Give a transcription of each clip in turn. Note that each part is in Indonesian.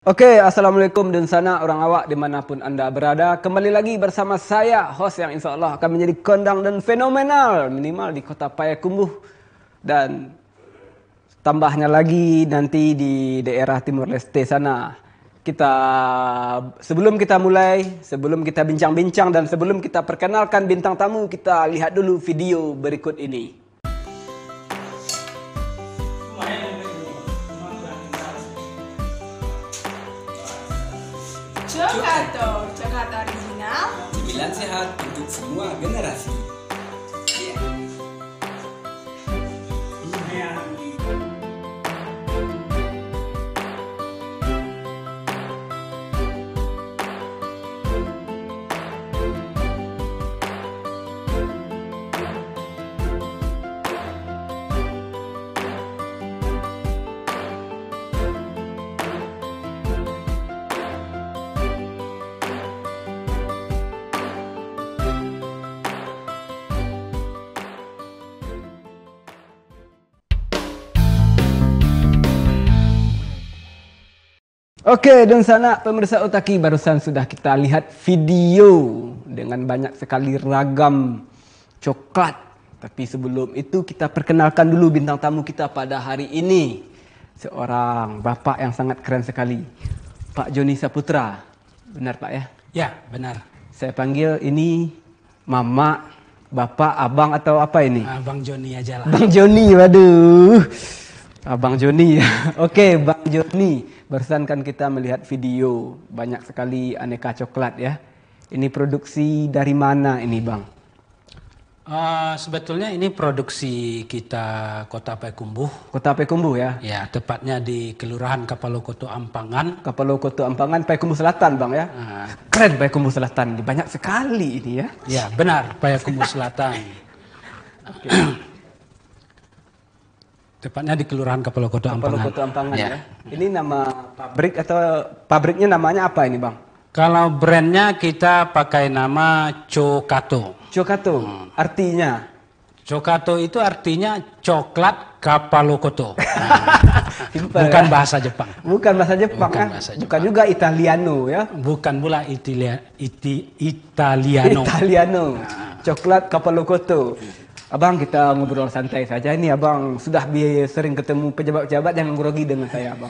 Oke, assalamualaikum dan sana orang awak dimanapun anda berada. Kembali lagi bersama saya, host yang insya Allah akan menjadi kondang dan fenomenal minimal di kota Payakumbuh dan tambahnya lagi nanti di daerah Timur Leste sana. Sebelum kita mulai, sebelum kita bincang-bincang dan sebelum kita perkenalkan bintang tamu, kita lihat dulu video berikut ini. Coklat original. Cemilan sehat untuk semua generasi. Oke, dan sana pemirsa Otaki, barusan sudah kita lihat video dengan banyak sekali ragam coklat. Tapi sebelum itu kita perkenalkan dulu bintang tamu kita pada hari ini. Seorang bapak yang sangat keren sekali, Pak Joni Saputra. Benar Pak ya? Ya, benar. Saya panggil ini Mama, Bapak, Abang atau apa ini? Bang Joni aja lah. Bang Joni, waduh. Abang Joni. Oke, Bang Joni. Barusan kan kita melihat video banyak sekali aneka coklat ya. Ini produksi dari mana ini Bang? Sebetulnya ini produksi kita Kota Payakumbuh. Kota Payakumbuh ya? Ya, tepatnya di Kelurahan Kapalokoto Ampangan. Kapalokoto Ampangan, Payakumbuh Selatan Bang ya? Keren Payakumbuh Selatan, banyak sekali ini ya. Ya, benar, Payakumbuh Selatan. Tepatnya di Kelurahan Kapalokoto Ampangan. Kapalokoto Ampangan ya. Ini nama pabrik atau pabriknya namanya apa ini Bang? Kalau brandnya kita pakai nama Cokato. Cokato, artinya? Cokato itu artinya coklat Kapalokoto. Bukan Bukan bahasa Jepang. Bukan bahasa Jepang Bukan kan? bahasa Bukan Jepang. juga Italiano ya? Bukan pula Italiano. Italiano, coklat Kapalokoto. Abang, kita ngobrol santai saja ini. Abang sudah sering ketemu pejabat-pejabat, jangan grogi dengan saya Abang.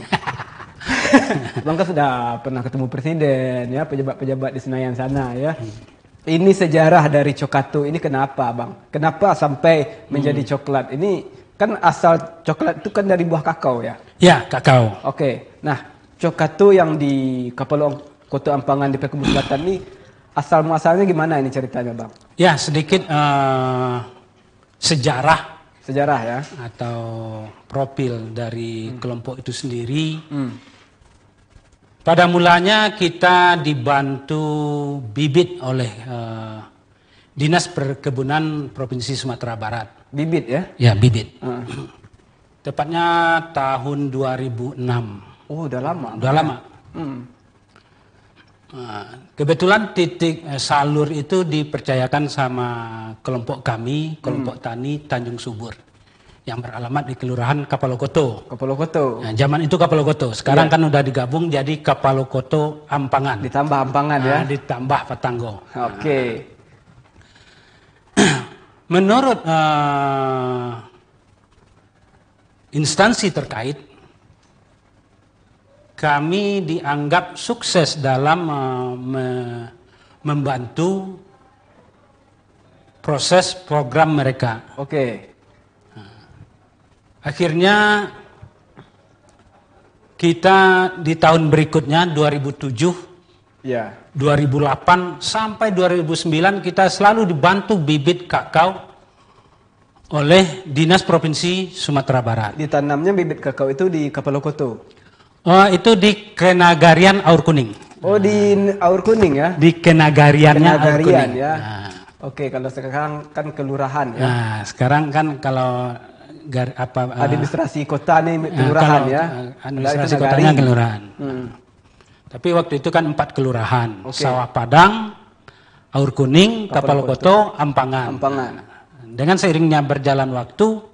Abang kan sudah pernah ketemu presiden ya, pejabat-pejabat di Senayan sana ya. Ini sejarah dari Cokato ini kenapa Bang? Kenapa sampai menjadi coklat? Ini kan asal coklat itu kan dari buah kakao ya? Ya, kakao. Oke, nah Cokato yang di Kapalokoto Ampangan di Payakumbuh Selatan ini asal muasalnya gimana ini ceritanya Bang? Ya, sedikit sejarah ya atau profil dari kelompok itu sendiri. Pada mulanya kita dibantu bibit oleh Dinas Perkebunan Provinsi Sumatera Barat. Bibit ya? Ya, bibit. Tepatnya tahun 2006. Oh, udah lama. Udah lama. Kebetulan titik salur itu dipercayakan sama kelompok kami, kelompok tani Tanjung Subur, yang beralamat di Kelurahan Kapalokoto. Kapalokoto. Nah, zaman itu Kapalokoto, sekarang kan udah digabung jadi Kapalokoto Ampangan. Ditambah Ampangan ya? Ditambah Patanggo. Oke. Menurut instansi terkait, kami dianggap sukses dalam membantu proses program mereka. Oke. Akhirnya kita di tahun berikutnya 2007, Ya. 2008 sampai 2009 kita selalu dibantu bibit kakao oleh Dinas Provinsi Sumatera Barat. Ditanamnya bibit kakao itu di Kapalokoto. Itu di Kenagarian Aur Kuning. Oh, di Aur Kuning ya? Di Kenagariannya Aur Kenagarian Kuning. ya. Nah. Oke, kalau sekarang kan kelurahan ya. Nah, sekarang kan kalau Administrasi kota nih kelurahan ya. Administrasi Padahal itu kotanya nagari. kelurahan. Tapi waktu itu kan 4 kelurahan. Oke. Sawah Padang, Aur Kuning, Kapalokoto, Ampangan. Ampangan. Dengan seiringnya berjalan waktu,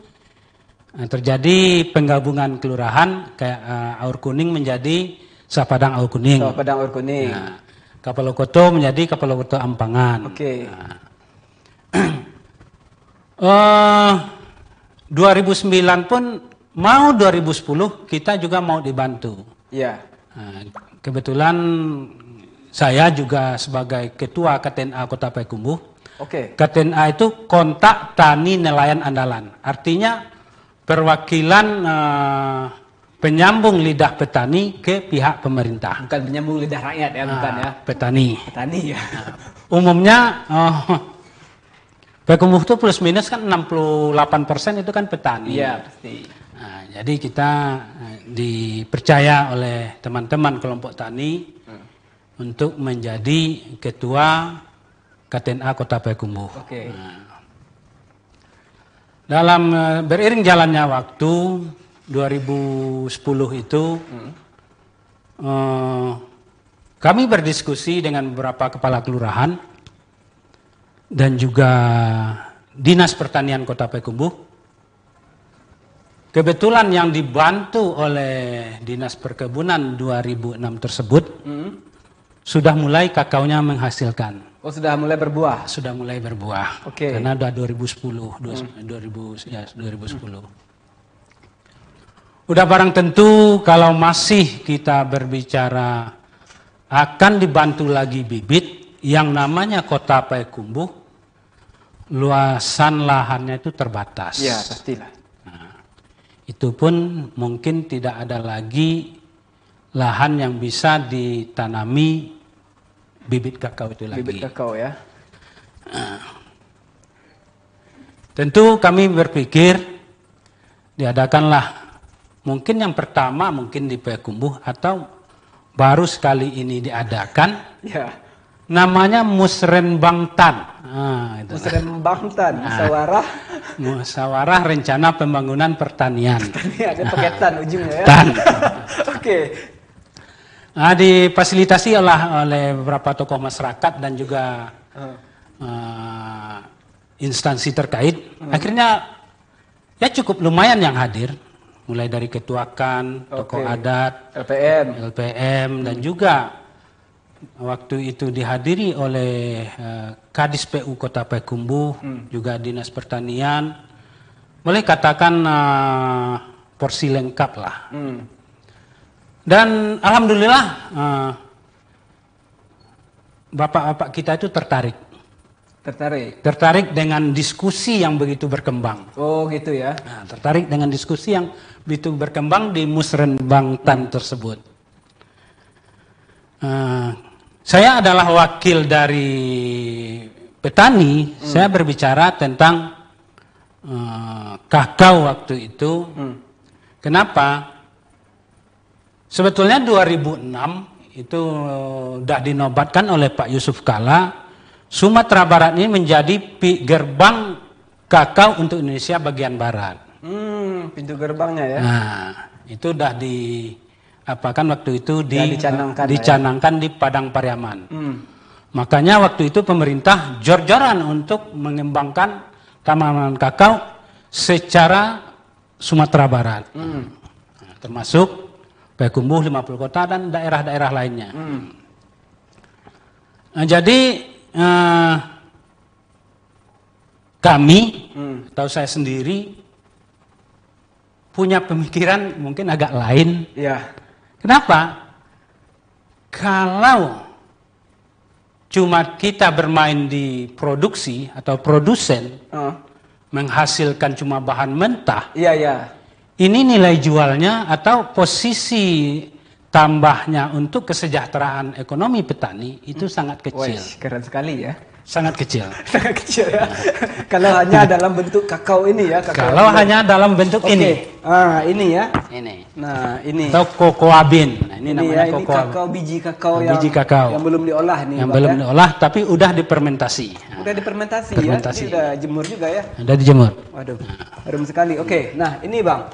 terjadi penggabungan kelurahan kayak Aur Kuning menjadi Sapadang Au Kuning. Padang Aur Kuning. Nah, Kapalokoto menjadi Kapalokoto Ampangan. Oke. Nah, 2009 pun mau 2010 kita juga mau dibantu. Ya. Nah, kebetulan saya juga sebagai ketua KTNA Kota Payakumbuh. Oke. KTNA itu kontak tani nelayan andalan. Artinya perwakilan penyambung lidah petani ke pihak pemerintah. Bukan penyambung lidah rakyat ya, bukan ya. Petani. Petani ya. Umumnya Payakumbuh itu plus minus kan 68% itu kan petani. Iya, pasti. Nah, jadi kita dipercaya oleh teman-teman kelompok tani untuk menjadi ketua KTNA Kota Payakumbuh. Oke. Nah, dalam beriring jalannya waktu 2010 itu kami berdiskusi dengan beberapa kepala kelurahan dan juga Dinas Pertanian Kota Payakumbuh. Kebetulan yang dibantu oleh Dinas Perkebunan 2006 tersebut sudah mulai kakaonya menghasilkan. Oh, sudah mulai berbuah. Sudah mulai berbuah. Oke. Karena udah 2010, 2010. Udah barang tentu kalau masih kita berbicara akan dibantu lagi bibit yang namanya Kota Payakumbuh, luasan lahannya itu terbatas. Iya, pastilah. Itu pun mungkin tidak ada lagi lahan yang bisa ditanami bibit kakao itu lagi. Bibit kakao ya. Tentu kami berpikir diadakanlah mungkin yang pertama mungkin di Payakumbuh atau baru sekali ini diadakan Ya. namanya Musrenbang Tan. Itu. Musrenbang Tan, Musyawarah Rencana Pembangunan Pertanian. Ini ada paketan ujungnya ya. Tan. Oke. Nah, difasilitasi oleh beberapa tokoh masyarakat dan juga instansi terkait. Akhirnya ya cukup lumayan yang hadir, mulai dari ketua KAN, tokoh adat, LPM dan juga waktu itu dihadiri oleh Kadis PU Kota Payakumbuh, juga Dinas Pertanian. Boleh katakan porsi lengkap lah. Dan alhamdulillah bapak-bapak kita itu tertarik dengan diskusi yang begitu berkembang. Oh gitu ya. Nah, tertarik dengan diskusi yang begitu berkembang di Musrenbang Tan tersebut. Saya adalah wakil dari petani. Saya berbicara tentang kakao waktu itu. Kenapa? Sebetulnya 2006 itu sudah dinobatkan oleh Pak Yusuf Kala, Sumatera Barat ini menjadi gerbang kakao untuk Indonesia bagian barat. Pintu gerbangnya ya. Nah, itu sudah kan waktu itu dicanangkan di Padang Pariaman. Makanya waktu itu pemerintah jor-joran untuk mengembangkan tanaman kakao secara Sumatera Barat. Nah, termasuk Payakumbuh, 50 kota dan daerah-daerah lainnya. Nah, jadi kami atau saya sendiri punya pemikiran mungkin agak lain. Ya. Kenapa? Kalau cuma kita bermain di produksi atau produsen, menghasilkan cuma bahan mentah. Iya, iya. Ini nilai jualnya atau posisi tambahnya untuk kesejahteraan ekonomi petani itu sangat kecil. Wih, keren sekali ya. Sangat kecil. Sangat kecil ya. Kalau hanya dalam bentuk kakao ini ya. Kalau hanya dalam bentuk ini. Ini ya. Ini. Nah ini. Atau cocoa bean. Nah, ini namanya ya, ini kakao, biji kakao biji kakao yang belum diolah nih. Yang belum diolah tapi udah difermentasi. Udah difermentasi ya. Fermentasi. Ini udah jemur juga ya. Udah dijemur. Waduh, harum sekali. Oke, nah ini Bang.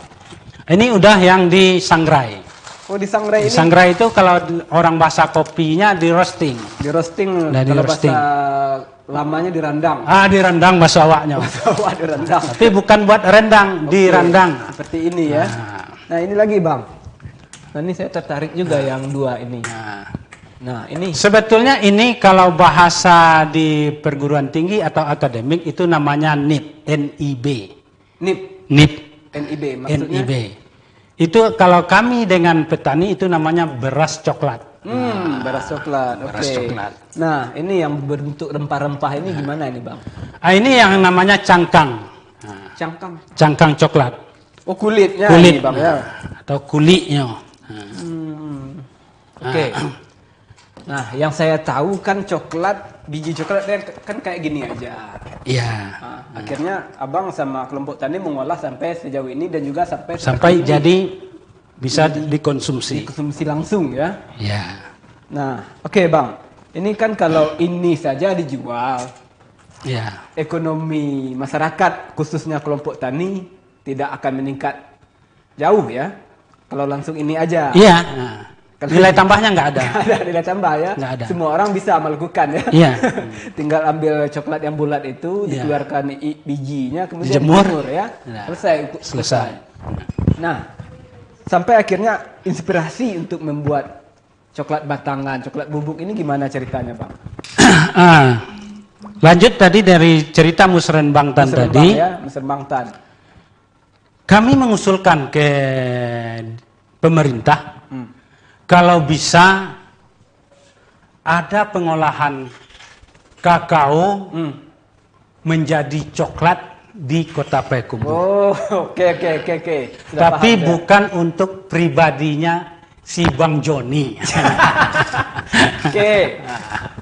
Ini udah yang disangrai. Oh disangrai ini. Disangrai itu kalau orang bahasa kopinya di roasting. Di roasting. Nah, kalau roasting. bahasa lamanya dirandang. Dirandang bahasa awaknya. Wah, dirandang. Tapi bukan buat rendang, dirandang. Seperti ini ya. Nah ini lagi Bang. Nah, ini saya tertarik juga yang dua ini. Nah, ini sebetulnya ini kalau bahasa di perguruan tinggi atau akademik itu namanya NIB, NIB. NIB. NIB. NIB maksudnya. NIB. Itu kalau kami dengan petani itu namanya beras coklat. Beras coklat. Beras coklat. Nah, ini yang berbentuk rempah-rempah ini gimana ini, Bang? Ini yang namanya cangkang. Cangkang. Cangkang coklat. Oh, kulitnya Kulit, ini, Bang, ya. Atau kulitnya. Oke. Nah, yang saya tahu kan coklat, biji coklat kan kayak gini aja. Iya. Nah, akhirnya abang sama kelompok tani mengolah sampai sejauh ini dan juga sampai jadi bisa dikonsumsi. Dikonsumsi langsung ya. Iya. Nah, oke bang. Ini kan kalau ini saja dijual, ya, ekonomi masyarakat khususnya kelompok tani tidak akan meningkat jauh ya. Kalau langsung ini aja. Iya. Nilai tambahnya nggak ada. Nggak ada nilai tambah ya. Nggak ada. Semua orang bisa melakukan ya. Iya. Tinggal ambil coklat yang bulat itu, dikeluarkan bijinya, kemudian dijemur ya. Selesai. Nah, sampai akhirnya inspirasi untuk membuat coklat batangan, coklat bubuk ini gimana ceritanya, Bang? Lanjut tadi dari cerita Musrenbang Tan tadi. Musrenbang Tan. Kami mengusulkan ke pemerintah kalau bisa ada pengolahan kakao menjadi coklat di Kota Payakumbuh. Oh, oke. Tapi bukan untuk pribadinya si Bang Joni. Oke.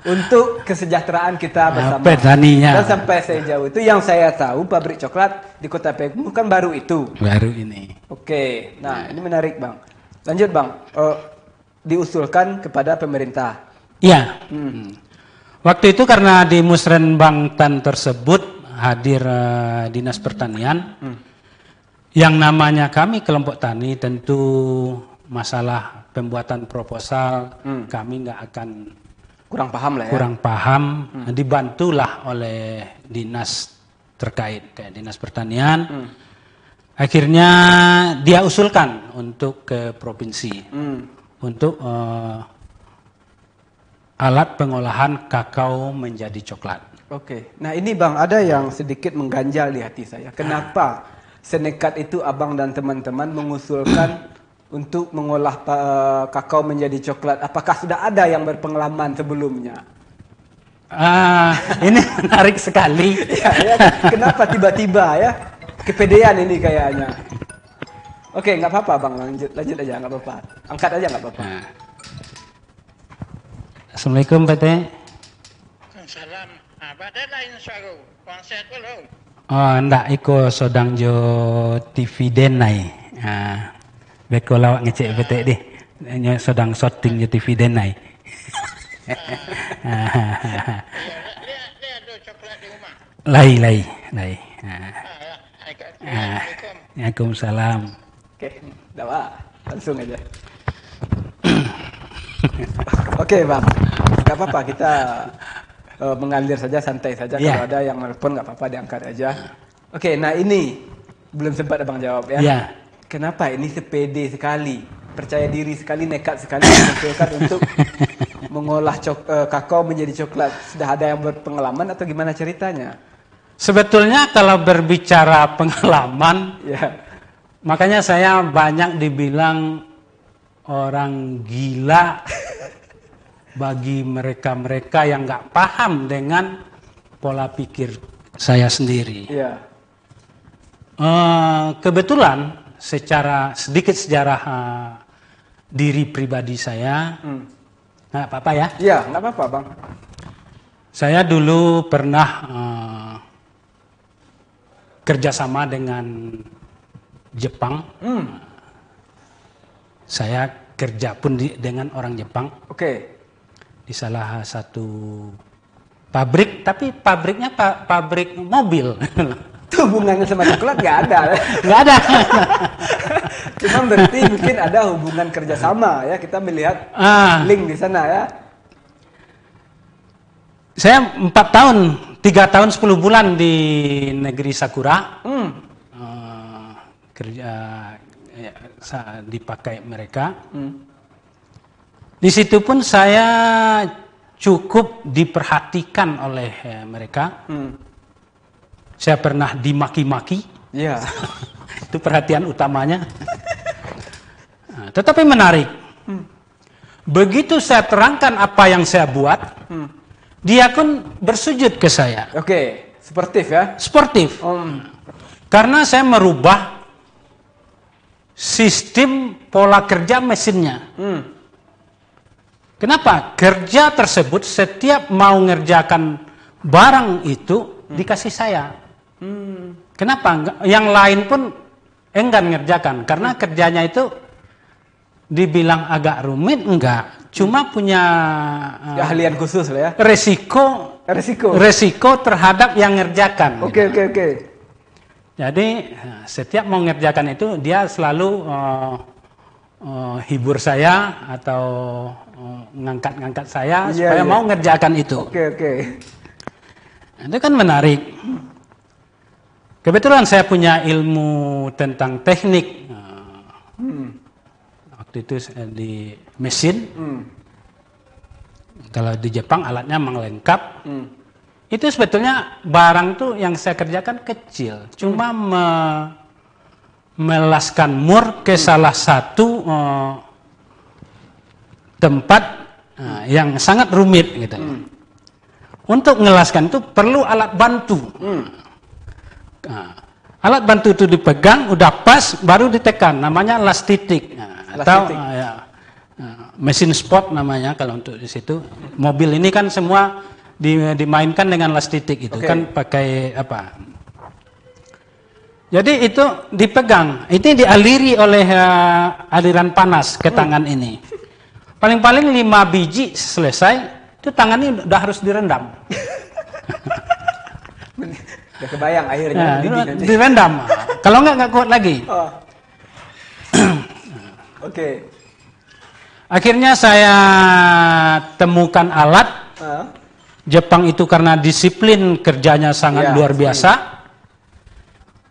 Untuk kesejahteraan kita bersama. Petaninya. Dan sampai sejauh itu yang saya tahu pabrik coklat di Kota Payakumbuh kan baru itu. Baru ini. Oke. Nah, ini menarik, Bang. Lanjut, Bang. Diusulkan kepada pemerintah. Iya. Waktu itu karena di Musrenbang Tan tersebut hadir Dinas Pertanian, yang namanya kami kelompok tani tentu masalah pembuatan proposal kami nggak akan kurang paham lah ya. Kurang paham, dibantulah oleh dinas terkait kayak Dinas Pertanian. Akhirnya dia usulkan untuk ke provinsi. Untuk alat pengolahan kakao menjadi coklat. Oke, nah ini Bang, ada yang sedikit mengganjal di hati saya. Kenapa senekat itu Abang dan teman-teman mengusulkan untuk mengolah kakao menjadi coklat? Apakah sudah ada yang berpengalaman sebelumnya? Ini menarik sekali. ya, kenapa tiba-tiba ya? Kepedean ini kayaknya. Oke, nggak apa-apa Bang, lanjut aja, nggak apa-apa. Angkat aja nggak apa-apa. Assalamualaikum Pak Teh. Salam. Pada lain suara. Konsep dulu. Oh, ndak iko sodang jo TV denai. Beko lawak ngecek Pak Teh deh. Hanya sodang shooting jo TV denai. Lihat coklat di rumah. Lai. Assalamualaikum. Waalaikumsalam. Oke, dah langsung aja. Oke Bang, nggak apa-apa kita mengalir saja, santai saja. Kalau ada yang nelfon nggak apa-apa, diangkat aja. Oke, nah ini belum sempat Abang jawab ya. Kenapa ini sepede sekali, percaya diri sekali, nekat sekali mengusulkan untuk mengolah kakao menjadi coklat? Sudah ada yang berpengalaman atau gimana ceritanya? Sebetulnya kalau berbicara pengalaman, makanya saya banyak dibilang orang gila bagi mereka-mereka yang nggak paham dengan pola pikir saya sendiri. Kebetulan secara sedikit sejarah diri pribadi saya, nggak apa-apa ya? Iya, nggak apa-apa Bang. Saya dulu pernah kerjasama dengan Jepang. Saya kerja pun dengan orang Jepang. Di salah satu pabrik, tapi pabriknya pabrik mobil. Itu hubungannya sama coklat nggak ada. Nggak ada. Cuma berarti mungkin ada hubungan kerjasama ya. Kita melihat link di sana ya. Saya 4 tahun, 3 tahun 10 bulan di negeri Sakura. dipakai mereka. Di situ pun saya cukup diperhatikan oleh mereka. Saya pernah dimaki-maki. Ya. Itu perhatian utamanya. Nah, tetapi menarik. Begitu saya terangkan apa yang saya buat, dia pun bersujud ke saya. Oke, sportif ya? Sportif. Karena saya merubah sistem pola kerja mesinnya. Kenapa? Kerja tersebut setiap mau ngerjakan barang itu dikasih saya. Kenapa? Yang lain pun enggan ngerjakan. Karena kerjanya itu dibilang agak rumit, enggak. Cuma punya keahlian khusus lah ya. Resiko terhadap yang ngerjakan. Oke. Jadi setiap mau ngerjakan itu dia selalu hibur saya atau ngangkat-ngangkat saya supaya mau ngerjakan itu. Oke. Itu kan menarik. Kebetulan saya punya ilmu tentang teknik. Waktu itu di mesin. Kalau di Jepang alatnya memang lengkap. Itu sebetulnya barang tuh yang saya kerjakan kecil. Cuma melaskan mur ke salah satu tempat yang sangat rumit gitu. Untuk ngelaskan itu perlu alat bantu. Alat bantu itu dipegang, udah pas, baru ditekan. Namanya las titik. Atau mesin spot namanya kalau untuk di situ. Mobil ini kan semua dimainkan dengan las titik itu kan pakai apa? Jadi itu dipegang. Ini dialiri oleh aliran panas ke tangan ini. Paling-paling 5 biji selesai, itu tangan ini udah harus direndam. Udah kebayang akhirnya direndam. Kalau nggak kuat lagi. Oke. Akhirnya saya temukan alat. Jepang itu karena disiplin kerjanya sangat luar biasa.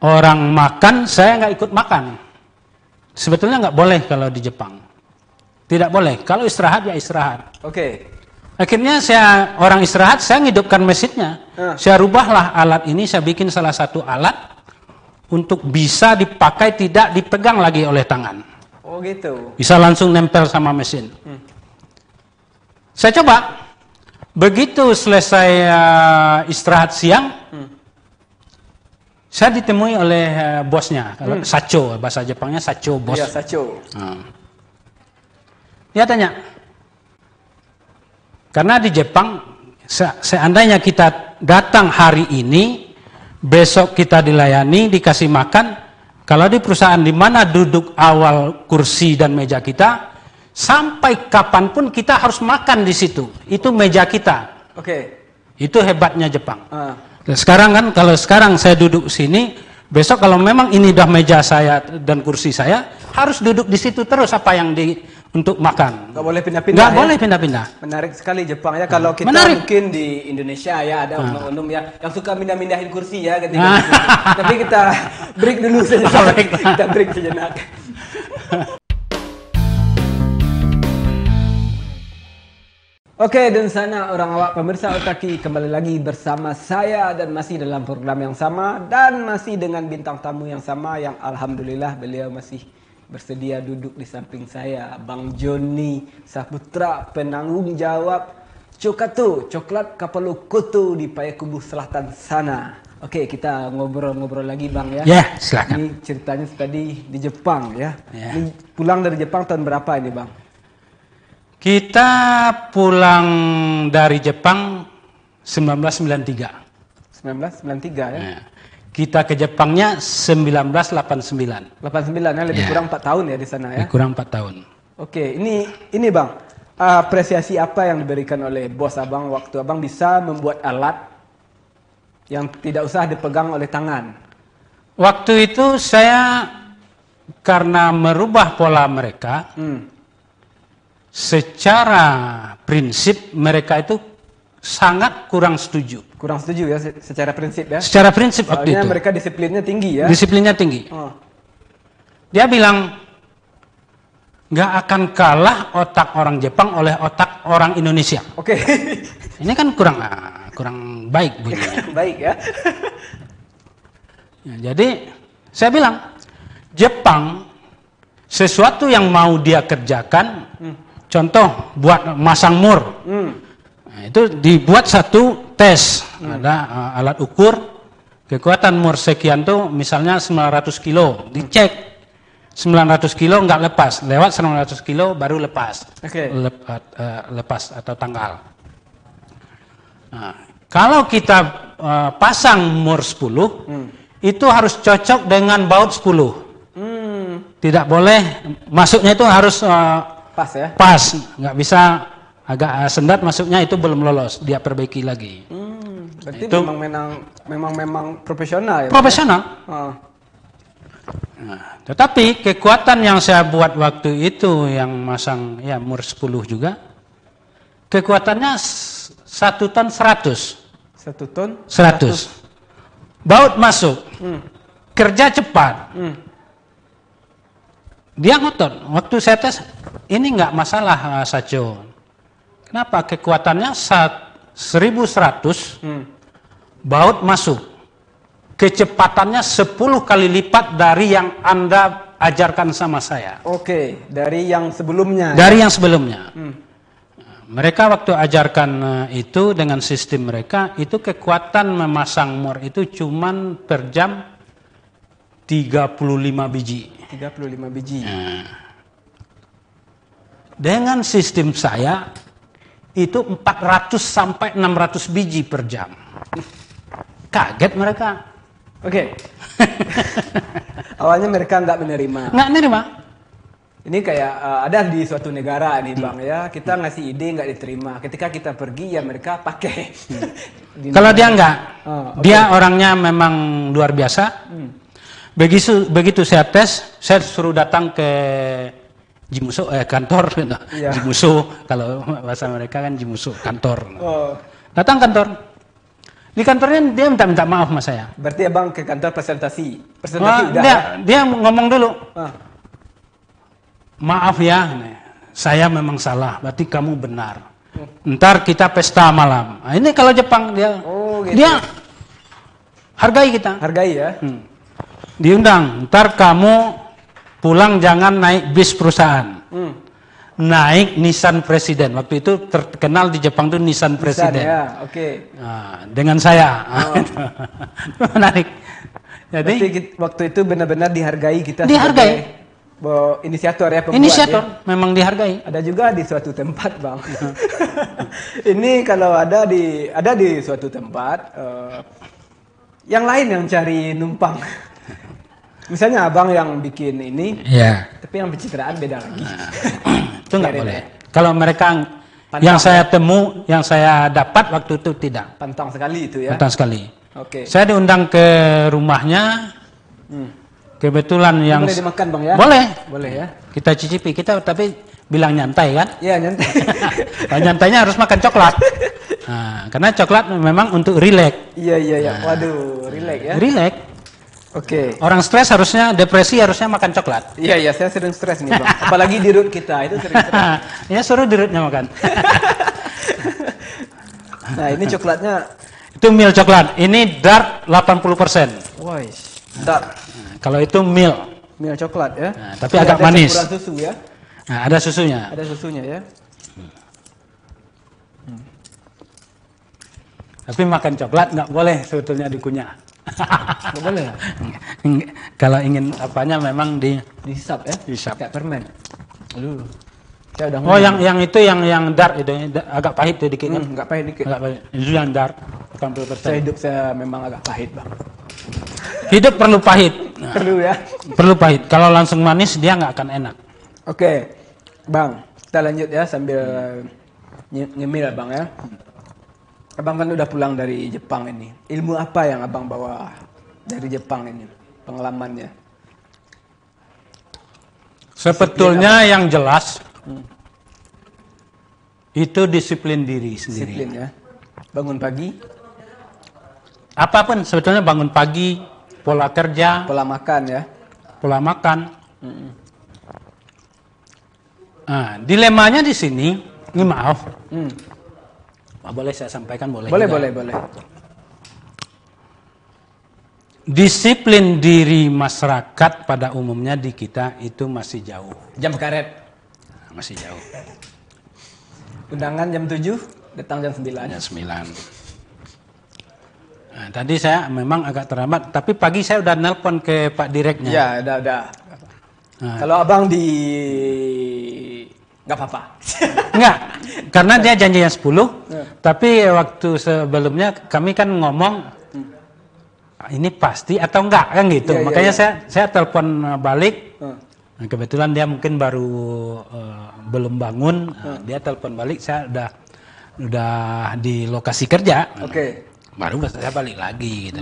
Orang makan, saya nggak ikut makan. Sebetulnya nggak boleh kalau di Jepang. Tidak boleh. Kalau istirahat ya istirahat. Oke. Akhirnya orang istirahat, saya ngidupkan mesinnya. Saya rubahlah alat ini, saya bikin salah satu alat untuk bisa dipakai tidak dipegang lagi oleh tangan. Oh gitu. Bisa langsung nempel sama mesin. Saya coba. Begitu selesai istirahat siang, saya ditemui oleh bosnya. Kalau Sacho, bahasa Jepangnya Sacho, bos. Iya, Sacho. Dia tanya, karena di Jepang, seandainya kita datang hari ini, besok kita dilayani, dikasih makan, kalau di perusahaan di mana duduk awal kursi dan meja kita, sampai kapanpun kita harus makan di situ. Itu meja kita. Oke. Itu hebatnya Jepang. Sekarang kan, kalau sekarang saya duduk sini, besok kalau memang ini udah meja saya dan kursi saya, harus duduk di situ terus apa yang untuk makan. Nggak boleh pindah-pindah. Nggak boleh pindah-pindah. Menarik sekali Jepang ya. Kalau kita mungkin di Indonesia ya ada oknum-oknum ya yang suka pindah-pindahin kursi ya ketika tapi kita break dulu saja. Kita break sejenak. Oke, dan sana orang awak pemirsa Otaki kembali lagi bersama saya dan masih dalam program yang sama dan masih dengan bintang tamu yang sama yang alhamdulillah beliau masih bersedia duduk di samping saya, Bang Joni Saputra, penanggung jawab Cokatu, Coklat Kapalukoto di Payakumbuh Selatan sana. Oke, kita ngobrol-ngobrol lagi Bang ya. Ya, silakan. Ini ceritanya tadi di Jepang ya. Ini pulang dari Jepang tahun berapa ini Bang? Kita pulang dari Jepang 1993. 1993 ya? Kita ke Jepangnya 1989. 89 ya, lebih kurang 4 tahun ya di sana ya? Lebih kurang 4 tahun. Oke, ini Bang, apresiasi apa yang diberikan oleh bos Abang waktu Abang bisa membuat alat yang tidak usah dipegang oleh tangan? Waktu itu saya karena merubah pola mereka, secara prinsip mereka itu sangat kurang setuju. Kurang setuju ya secara prinsip ya? Secara prinsip waktu itu. Soalnya mereka disiplinnya tinggi ya? Disiplinnya tinggi. Dia bilang, nggak akan kalah otak orang Jepang oleh otak orang Indonesia. Oke. Ini kan kurang baik bunyinya. Baik ya. Ya, jadi saya bilang, Jepang sesuatu yang mau dia kerjakan, contoh buat masang mur, nah, itu dibuat satu tes, ada alat ukur kekuatan mur sekian tuh, misalnya 900 kilo, dicek 900 kilo nggak lepas, lewat 900 kilo baru lepas, lepas atau tanggal. Nah, kalau kita pasang mur 10, itu harus cocok dengan baut 10. Tidak boleh, masuknya itu harus pas ya? Pas, nggak bisa agak sendat masuknya, itu belum lolos, dia perbaiki lagi. Berarti itu memang profesional ya? Profesional. Nah, tetapi kekuatan yang saya buat waktu itu yang masang ya mur 10 juga, kekuatannya 1 ton 100. 1 ton 100. Baut masuk, kerja cepat. Dia ngotot. Waktu saya tes, ini nggak masalah Sacho. Kenapa? Kekuatannya 1100, baut masuk. Kecepatannya 10 kali lipat dari yang Anda ajarkan sama saya. Oke, dari yang sebelumnya. Dari yang sebelumnya. Mereka waktu ajarkan itu dengan sistem mereka, itu kekuatan memasang mur itu cuman per jam 35 biji. 35 biji. Dengan sistem saya, itu 400 sampai 600 biji per jam. Kaget mereka. Oke. Awalnya mereka nggak menerima. Nggak menerima. Ini kayak ada di suatu negara nih Bang ya, kita ngasih ide nggak diterima. Ketika kita pergi ya mereka pakai. Kalau dia nggak, dia orangnya memang luar biasa. Begitu saya tes, saya suruh datang ke Jimuso, kantor. Jimuso, kalau bahasa mereka kan Jimuso, kantor. Datang kantor. Di kantornya dia minta maaf sama saya. Berarti Abang ke kantor presentasi udah dia ngomong dulu. Maaf ya, saya memang salah, berarti kamu benar. Ntar kita pesta malam. Nah, ini kalau Jepang dia, gitu. Dia hargai kita. Hargai ya. Diundang, ntar kamu pulang jangan naik bis perusahaan. Naik Nissan Presiden. Waktu itu terkenal di Jepang tuh Nissan Presiden. Ya, oke. Nah, dengan saya. Menarik. Jadi waktu itu benar-benar dihargai kita. Dihargai. Inisiator ya, pembuat. Inisiator, ya. Memang dihargai. Ada juga di suatu tempat Bang. Ini kalau ada di suatu tempat, yang lain yang cari numpang. Misalnya Abang yang bikin ini, tapi yang pencitraan beda lagi. Itu nggak boleh. Kalau mereka yang saya temu, yang saya dapat waktu itu tidak. Pantang sekali itu ya. Pantang sekali. Oke. Saya diundang ke rumahnya. Kebetulan yang boleh dimakan Bang ya? Boleh ya. Kita cicipi, kita tapi bilang nyantai kan? Iya nyantai. Kalau nyantainya harus makan coklat. Nah, karena coklat memang untuk rileks. Iya. Waduh, rileks ya. Rileks. Oke. Orang stres harusnya, depresi harusnya makan coklat. Iya, saya sering stres nih Bang. Apalagi di root kita itu sering stres. Ya suruh di rootnya makan. Nah ini coklatnya. Itu milk coklat. Ini dark 80%. Woi, dark. Kalau itu milk. Milk coklat ya. Nah, tapi agak manis. Ada susu ya. Nah, ada susunya. Ada susunya ya. Tapi makan coklat nggak boleh sebetulnya dikunyah. Nggak boleh ya? Kalau ingin apanya memang dihisap ya? Dihisap. Kayak permen. Aduh. Saya udah yang itu yang dark itu agak pahit tuh dikit kan? Nggak pahit dikit. Agak pahit. Itu yang dark 80%. Hidup saya memang agak pahit Bang. Hidup perlu pahit. Perlu ya? Perlu pahit. Kalau langsung manis dia nggak akan enak. Oke, Bang. Kita lanjut ya sambil nyemil Bang ya. Abang kan udah pulang dari Jepang ini. Ilmu apa yang Abang bawa dari Jepang ini? Pengalamannya. Sebetulnya yang jelas itu disiplin diri sendiri. Disiplin ya. Bangun pagi. Apapun sebetulnya bangun pagi, pola kerja, pola makan ya. Pola makan. Nah, dilemanya di sini, ini maaf. Boleh saya sampaikan? Boleh. Boleh. Disiplin diri masyarakat pada umumnya di kita itu masih jauh. Jam karet. Masih jauh. Undangan jam 7, datang jam 9. Jam 9. Nah, tadi saya memang agak terlambat, tapi pagi saya udah nelpon ke Pak Direknya. Ya, udah. Nah. Kalau abang nggak apa-apa. Enggak, karena dia janjinya 10, tapi waktu sebelumnya kami kan ngomong, ini pasti atau enggak kan gitu. Makanya saya telepon balik. Nah, kebetulan dia mungkin baru belum bangun. Dia telepon balik, saya udah di lokasi kerja. Oke. Baru saya balik lagi gitu.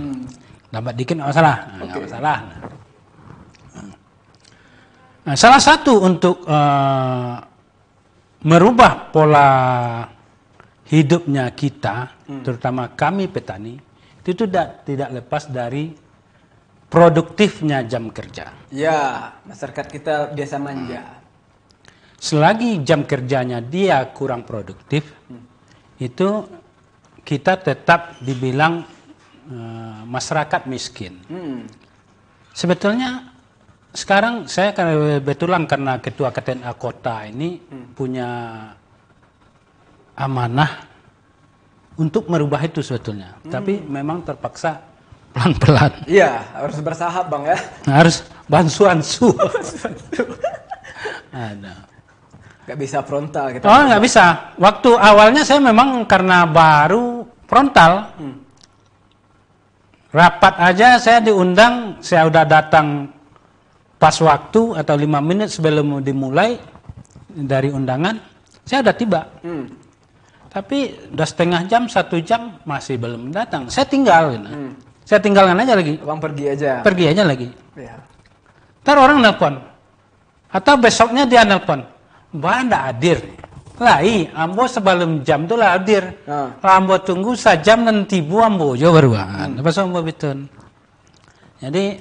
Lambat dikit nggak masalah. Nggak masalah. Nah, salah satu untuk merubah pola hidupnya kita, terutama kami petani, itu tidak lepas dari produktifnya jam kerja. Ya, masyarakat kita biasa manja. Selagi jam kerjanya dia kurang produktif, itu kita tetap dibilang masyarakat miskin. Sebetulnya sekarang saya kebetulan karena ketua KTNA kota ini punya amanah untuk merubah itu sebetulnya. Tapi memang terpaksa pelan-pelan. Iya, harus bersahab bang ya. Harus bansu-ansu. Ada. Gak bisa frontal kita. Oh, nggak bisa. Waktu awalnya saya memang karena baru frontal. Rapat aja saya diundang, saya udah datang pas waktu atau 5 menit sebelum dimulai dari undangan, saya udah tiba. Tapi udah setengah jam, 1 jam masih belum datang. Saya tinggal. Saya tinggalkan aja lagi. Abang pergi aja. Pergi aja lagi. Ya. Ntar orang nelpon. Atau besoknya dia nelpon. Mbak ndak hadir. Lai, ambo sebelum jam tu lah hadir. Ambo tunggu sajam nanti bu ambo jo baruan. Lepas ambo bitun. Jadi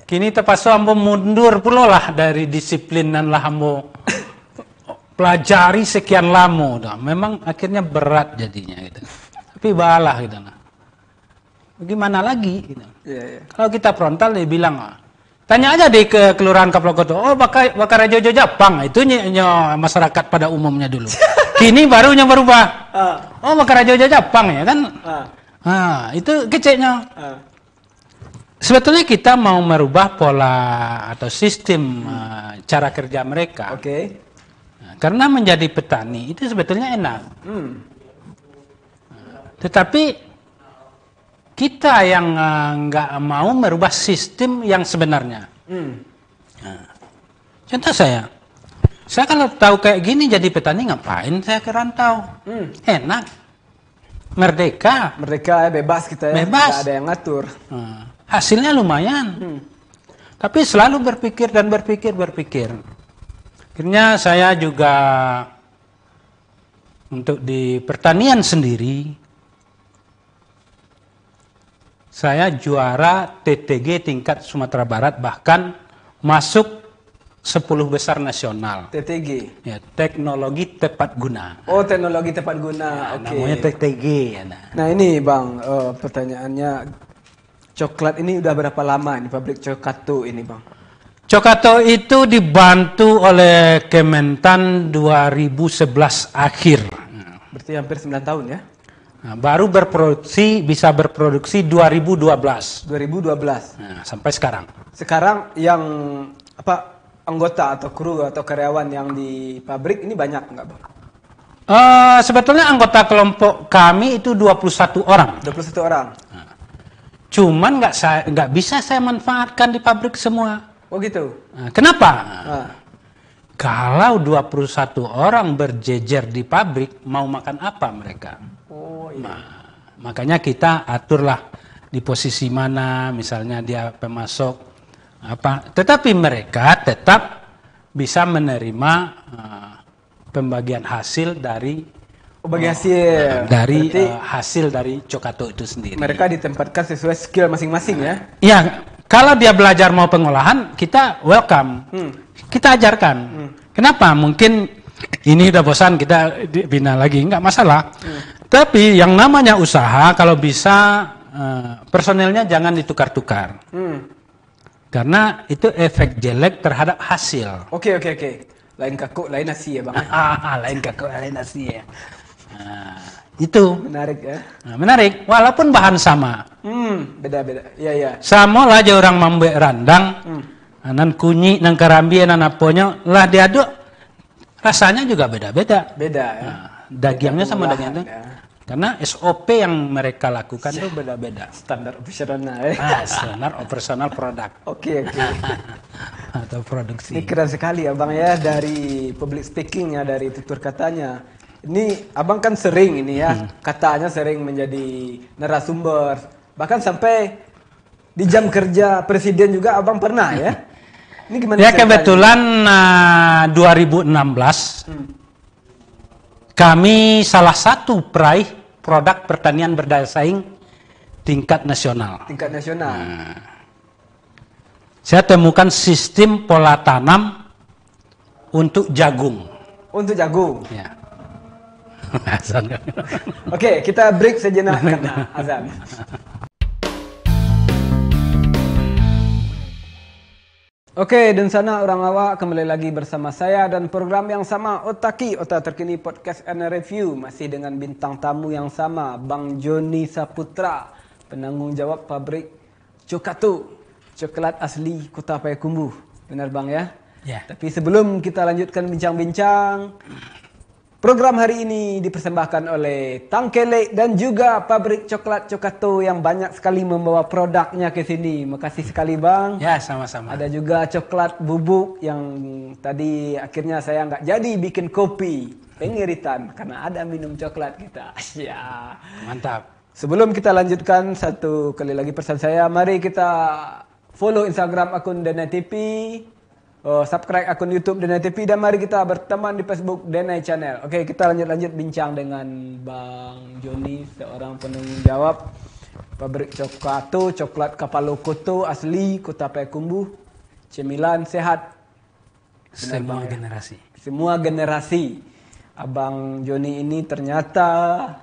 kini terpaksa ambo mundur pula lah dari disiplinan lah ambo pelajari sekian lama. Dah. Memang akhirnya berat jadinya gitu. Tapi balah gitu. Bagaimana lagi? Gitu. Kalau kita frontal dia bilang, tanya aja deh ke Kelurahan Kaplokoto. Oh, bakar Rajo Jepang. Itu masyarakat pada umumnya dulu. Kini barunya berubah. Oh, bakar Rajo Jepang ya kan? Itu keceknya. Sebetulnya kita mau merubah pola atau sistem cara kerja mereka. Oke. Karena menjadi petani itu sebetulnya enak. Tetapi kita yang nggak mau merubah sistem yang sebenarnya. Contoh saya kalau tahu kayak gini jadi petani ngapain saya ke rantau? Enak, merdeka ya, bebas kita ya, bebas. Nggak ada yang ngatur. Hasilnya lumayan. Tapi selalu berpikir. Akhirnya saya juga untuk di pertanian sendiri, saya juara TTG tingkat Sumatera Barat, bahkan masuk 10 besar nasional. TTG? Ya, teknologi tepat guna. Oh, teknologi tepat guna. Oke. Namanya TTG. Ya, nah ini bang, pertanyaannya, coklat ini udah berapa lama ini pabrik Cokato ini bang? Cokato itu dibantu oleh Kementan 2011 akhir. Berarti hampir 9 tahun ya? Nah, baru bisa berproduksi 2012. 2012. Nah, sampai sekarang. Sekarang yang anggota atau kru atau karyawan yang di pabrik ini banyak nggak bang? Sebetulnya anggota kelompok kami itu 21 orang. 21 orang. Nah, cuman nggak bisa saya manfaatkan di pabrik semua. Oh gitu. Nah, kenapa? Kalau 21 orang berjejer di pabrik, mau makan apa mereka? Oh iya. Nah, makanya kita aturlah di posisi mana, misalnya dia pemasok apa. Tetapi mereka tetap bisa menerima pembagian hasil dari Berarti hasil dari Cokato itu sendiri. Mereka ditempatkan sesuai skill masing-masing ya? Ya, Kalau dia belajar mau pengolahan, kita welcome. Kita ajarkan. Kenapa? Mungkin ini udah bosan, kita bina lagi. Enggak masalah. Tapi yang namanya usaha, kalau bisa personelnya jangan ditukar-tukar. Karena itu efek jelek terhadap hasil. Oke. Lain kakuk, lain nasi ya Bang. Lain kakuk, lain nasi ya. Itu. Menarik ya. Menarik. Walaupun bahan sama. Beda-beda. Iya. Sama lah aja orang mambe randang. Nan kunyi, nan karambi, nan aponya. Lah diaduk. Rasanya juga beda-beda. Beda ya. Dagingnya sama daging itu. Ya. Karena SOP yang mereka lakukan itu beda-beda. Standar operasional. Standar operasional produk. Oke. Atau produksi. Ini keren sekali Abang ya, dari public speaking ya, dari tutur katanya. Ini Abang kan sering ini ya, katanya sering menjadi narasumber. Bahkan sampai di jam kerja presiden juga Abang pernah ya. Ini gimana? Ya kebetulan 2016 kami salah satu peraih produk pertanian berdaya saing tingkat nasional. Tingkat nasional. Saya temukan sistem pola tanam untuk jagung. Untuk jagung. Ya. Oke, kita break sejenak karena azan. Oke, dan sana orang awak kembali lagi bersama saya dan program yang sama, Otaki, Otak Terkini Podcast and Review. Masih dengan bintang tamu yang sama, Bang Joni Saputra, penanggung jawab pabrik Cokatu, coklat asli Kota Payakumbuh. Benar Bang ya? Ya. Tapi sebelum kita lanjutkan bincang-bincang, program hari ini dipersembahkan oleh Tangkelek dan juga pabrik coklat Cokatu yang banyak sekali membawa produknya ke sini. Makasih sekali Bang. Ya, sama-sama. Ada juga coklat bubuk yang tadi akhirnya saya nggak jadi bikin kopi. Pengiritan karena ada minum coklat kita. Ya. Mantap. Sebelum kita lanjutkan, satu kali lagi pesan saya, mari kita follow Instagram akun Denai TV. Subscribe akun YouTube Denai TV dan mari kita berteman di Facebook Denai Channel. Oke, kita lanjut bincang dengan Bang Joni, seorang penanggung jawab pabrik Cokatu, coklat Kapalokoto asli Kota Payakumbuh. Cemilan sehat. Semua generasi. Semua generasi. Abang Joni ini ternyata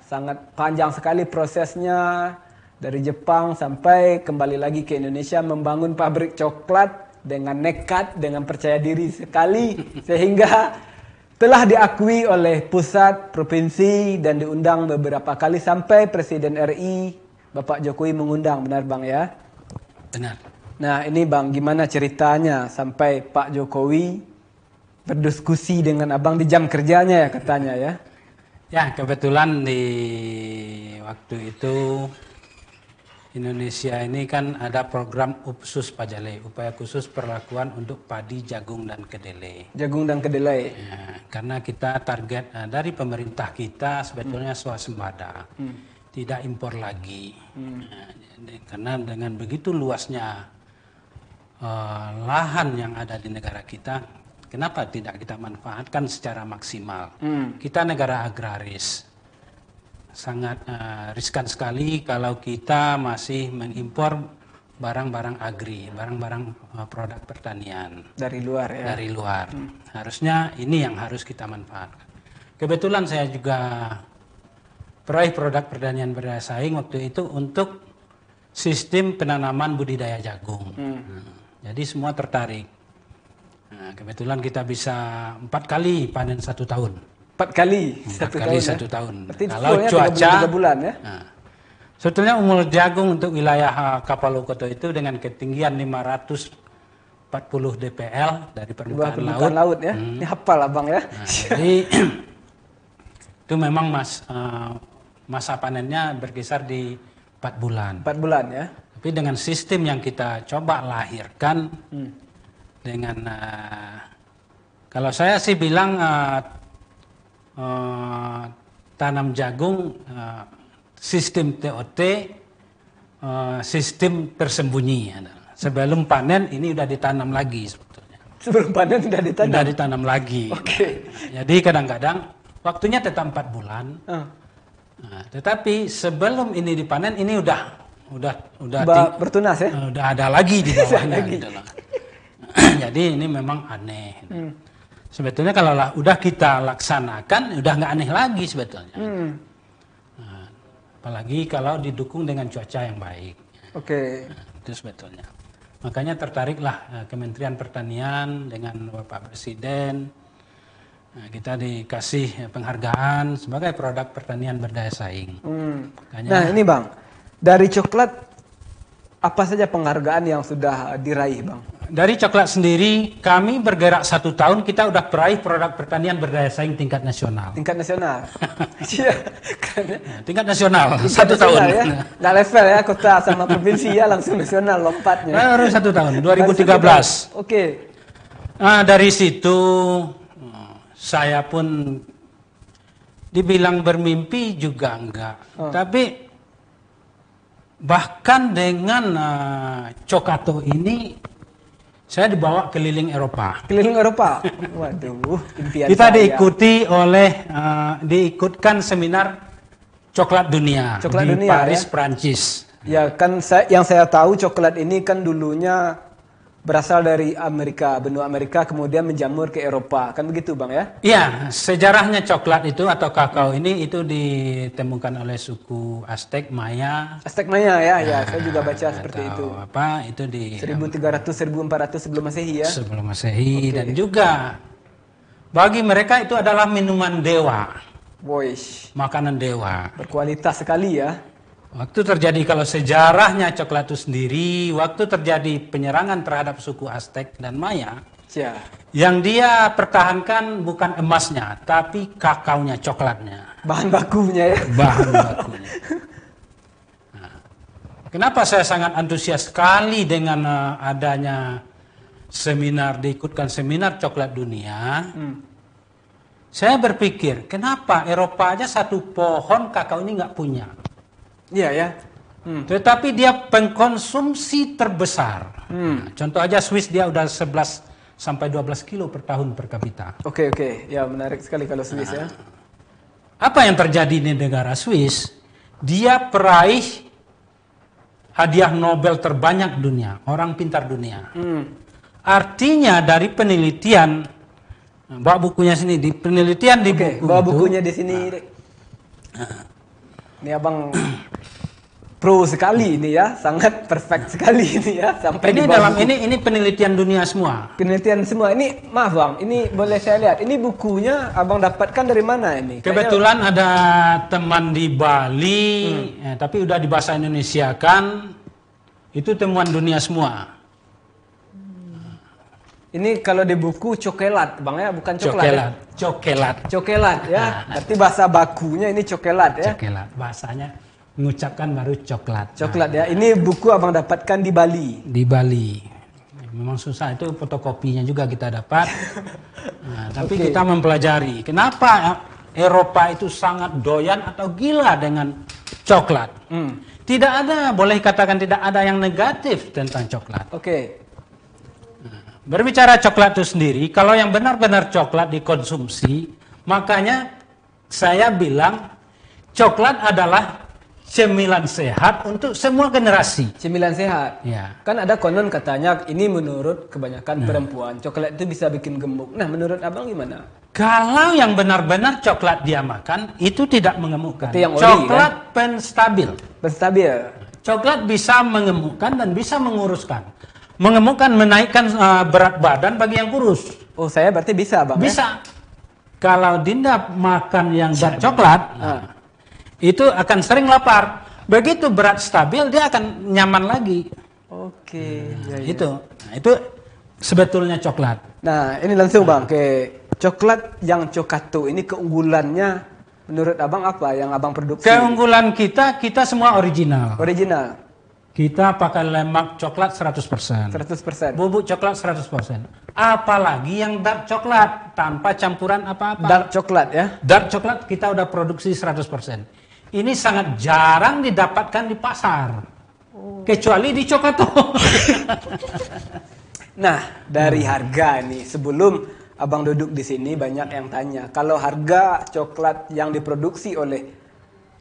sangat panjang sekali prosesnya, dari Jepang sampai kembali lagi ke Indonesia membangun pabrik coklat dengan nekat, dengan percaya diri sekali, sehingga telah diakui oleh pusat, provinsi, dan diundang beberapa kali sampai Presiden RI, Bapak Jokowi mengundang, benar Bang ya? Benar. Nah ini Bang, gimana ceritanya sampai Pak Jokowi berdiskusi dengan Abang di jam kerjanya ya katanya ya? Ya, kebetulan di waktu itu Indonesia ini kan ada program UPSUS Pajale, upaya khusus perlakuan untuk padi, jagung, dan kedelai. Jagung dan kedelai. Ya, karena kita target dari pemerintah kita sebetulnya swasembada, tidak impor lagi. Karena dengan begitu luasnya lahan yang ada di negara kita, kenapa tidak kita manfaatkan secara maksimal? Kita negara agraris. Sangat riskan sekali kalau kita masih mengimpor barang-barang agri, barang-barang produk pertanian. Dari luar ya? Dari luar. Harusnya ini yang harus kita manfaatkan. Kebetulan saya juga peraih produk pertanian berdaya saing waktu itu untuk sistem penanaman budidaya jagung. Jadi semua tertarik. Nah, kebetulan kita bisa 4 kali panen 1 tahun. 4 kali 4 kali satu tahun. Berarti Kalau cuaca 3 bulan ya? Nah, sebetulnya umur jagung untuk wilayah Kapalokoto itu dengan ketinggian 540 dpl dari permukaan laut ya. Ini hafal Abang ya. Nah, jadi itu memang masa panennya berkisar di 4 bulan. 4 bulan ya. Tapi dengan sistem yang kita coba lahirkan dengan kalau saya sih bilang tanam jagung sistem TOT, sistem tersembunyi. Sebelum panen ini udah ditanam lagi sebetulnya. Sebelum panen sudah ditanam? Sudah ditanam lagi. Oke. Jadi kadang-kadang waktunya tetap 4 bulan. Nah, tetapi sebelum ini dipanen ini udah udah bertunas ya? Udah ada lagi di bawahnya gitu loh. Jadi ini memang aneh. Sebetulnya kalau udah kita laksanakan, udah nggak aneh lagi sebetulnya. Nah, apalagi kalau didukung dengan cuaca yang baik. Oke. Itu sebetulnya. Makanya tertariklah Kementerian Pertanian dengan Bapak Presiden. Nah, kita dikasih penghargaan sebagai produk pertanian berdaya saing. Nah ini Bang, dari coklat apa saja penghargaan yang sudah diraih Bang? Dari coklat sendiri, kami bergerak 1 tahun, kita udah peraih produk pertanian berdaya saing tingkat nasional. Tingkat nasional? Iya. Tingkat nasional, Tingkat 1 tahun. Ya? Nggak level ya, kota sama provinsi ya, langsung nasional lompatnya. Baru 1 tahun, 2013. Oke. Nah, dari situ saya pun dibilang bermimpi juga enggak. Tapi bahkan dengan Cokato ini saya dibawa keliling Eropa. Keliling Eropa? Waduh, impian kita saya. diikuti oleh diikutkan seminar coklat dunia Coklat di dunia, Paris, ya? Prancis. Ya kan yang saya tahu coklat ini kan dulunya berasal dari Amerika, benua Amerika, kemudian menjamur ke Eropa, kan begitu Bang ya? Iya, sejarahnya coklat itu atau kakao ini itu ditemukan oleh suku Aztec, Maya. Aztec Maya ya, saya juga baca seperti itu. Apa itu di 1300-1400 sebelum Masehi ya? Sebelum Masehi. Dan juga bagi mereka itu adalah minuman dewa, Boys, makanan dewa. berkualitas sekali ya. Waktu terjadi, kalau sejarahnya coklat itu sendiri, waktu terjadi penyerangan terhadap suku Aztec dan Maya, Ya. yang dia pertahankan bukan emasnya, tapi kakaonya, coklatnya. Bahan bakunya ya. Bahan bakunya. Nah, kenapa saya sangat antusias sekali dengan adanya seminar, diikutkan seminar coklat dunia. Saya berpikir, kenapa Eropa aja 1 pohon kakao ini nggak punya? Iya ya. Tetapi dia pengkonsumsi terbesar. Nah, contoh aja Swiss, dia udah 11 sampai 12 kilo per tahun per kapita. Oke. Ya menarik sekali kalau Swiss ya. Apa yang terjadi di negara Swiss? Dia peraih hadiah Nobel terbanyak dunia, orang pintar dunia. Artinya dari penelitian, bawa bukunya sini, di penelitian di buku bawa itu, bukunya di sini. Ini Abang pro sekali ini ya, sangat perfect sekali ini ya, sampai ini di bawah dalam buku. ini penelitian dunia semua. Penelitian semua ini, maaf Bang, ini boleh saya lihat, ini bukunya Abang dapatkan dari mana ini? Kebetulan ada teman di Bali, tapi udah di bahasa Indonesia kan, itu temuan dunia semua. Ini kalau di buku cokelat Bang ya, bukan coklat ya? Cokelat ya, berarti bahasa bakunya ini cokelat ya? Cokelat, bahasanya mengucapkan baru coklat. Coklat ya, ini buku Abang dapatkan di Bali? Di Bali. Memang susah, itu fotokopinya juga kita dapat. Nah, tapi kita mempelajari, kenapa Eropa itu sangat doyan atau gila dengan coklat. Tidak ada, boleh katakan tidak ada yang negatif tentang coklat. Berbicara coklat itu sendiri, kalau yang benar-benar coklat dikonsumsi, makanya saya bilang coklat adalah cemilan sehat untuk semua generasi. Cemilan sehat. Ya. Kan ada konon katanya ini menurut kebanyakan perempuan coklat itu bisa bikin gemuk. Nah, menurut Abang gimana? Kalau yang benar-benar coklat dia makan itu tidak mengemukkan. Itu yang ori, Coklat penstabil. Penstabil. Coklat bisa mengemukkan dan bisa menguruskan. Mengemukkan, menaikkan berat badan bagi yang kurus. Oh, saya berarti bisa Bang? Bisa. Kalau Dinda makan yang dark coklat, itu akan sering lapar. Begitu berat stabil, dia akan nyaman lagi. Itu sebetulnya coklat. Nah, ini langsung Bang ke coklat yang Cokato ini, keunggulannya menurut Abang apa yang Abang produksi? Keunggulan kita semua original. Original. Kita pakai lemak coklat 100%. 100%. Bubuk coklat 100%. Apalagi yang dark coklat tanpa campuran apa-apa. Dark coklat ya. Dark coklat kita udah produksi 100%. Ini sangat jarang didapatkan di pasar. Kecuali di Cokato. Nah, dari harga nih, sebelum Abang duduk di sini banyak yang tanya, kalau harga coklat yang diproduksi oleh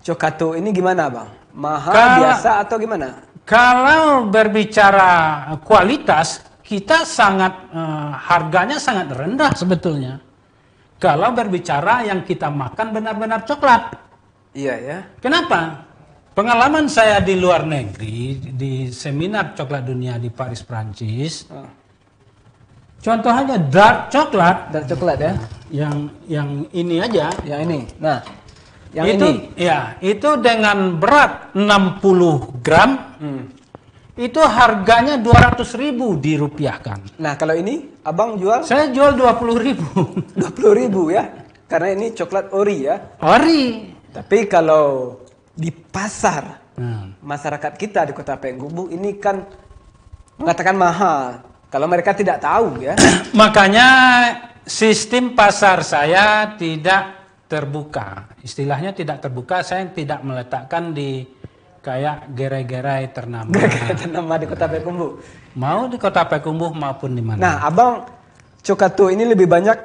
Cokato ini gimana bang? Mahal, biasa atau gimana? Kalau berbicara kualitas, kita sangat harganya sangat rendah sebetulnya. Kalau berbicara yang kita makan benar-benar coklat. Iya ya. Kenapa? Pengalaman saya di luar negeri, di seminar coklat dunia di Paris, Prancis. Contoh aja dark coklat. Dark coklat ya. Yang ini aja. Yang ini. Nah, yang itu, ini. Ya, itu dengan berat 60 gram. Itu harganya 200.000 dirupiahkan. Nah, kalau ini abang jual? Saya jual 20.000. 20.000 ya. Karena ini coklat ori ya. Ori. Tapi kalau di pasar masyarakat kita di Kota Payakumbuh ini kan mengatakan mahal. Kalau mereka tidak tahu ya. Makanya sistem pasar saya tidak terbuka. Istilahnya tidak terbuka, saya tidak meletakkan di kayak gerai-gerai ternama. Gerai-gerai ternama di Kota Payakumbuh. Mau di Kota Payakumbuh maupun di mana. Nah, abang Cokato ini lebih banyak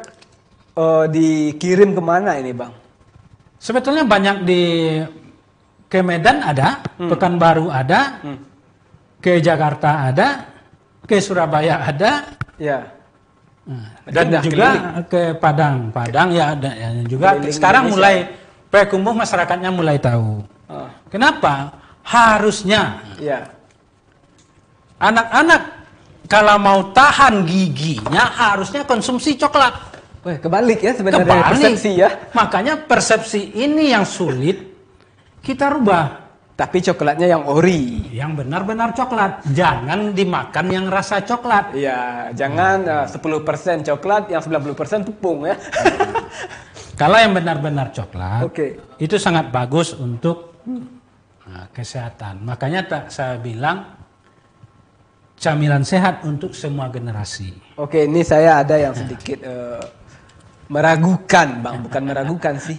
dikirim kemana ini bang? Sebetulnya banyak ke Medan ada, Pekanbaru ada, ke Jakarta ada, ke Surabaya ada, ya. Dan juga ke Padang. Padang ya ada ya, juga. Sekarang mulai Payakumbuh masyarakatnya mulai tahu. Kenapa? Harusnya anak-anak kalau mau tahan giginya harusnya konsumsi coklat. Wah, kebalik ya sebenarnya persepsi ya. Makanya persepsi ini yang sulit kita rubah. Tapi coklatnya yang ori. Yang benar-benar coklat. Jangan dimakan yang rasa coklat. Iya, jangan 10% coklat, yang 90% tepung ya. Kalau yang benar-benar coklat, itu sangat bagus untuk kesehatan. Makanya saya bilang camilan sehat untuk semua generasi. Oke, ini saya ada yang sedikit meragukan, bang. Bukan meragukan sih.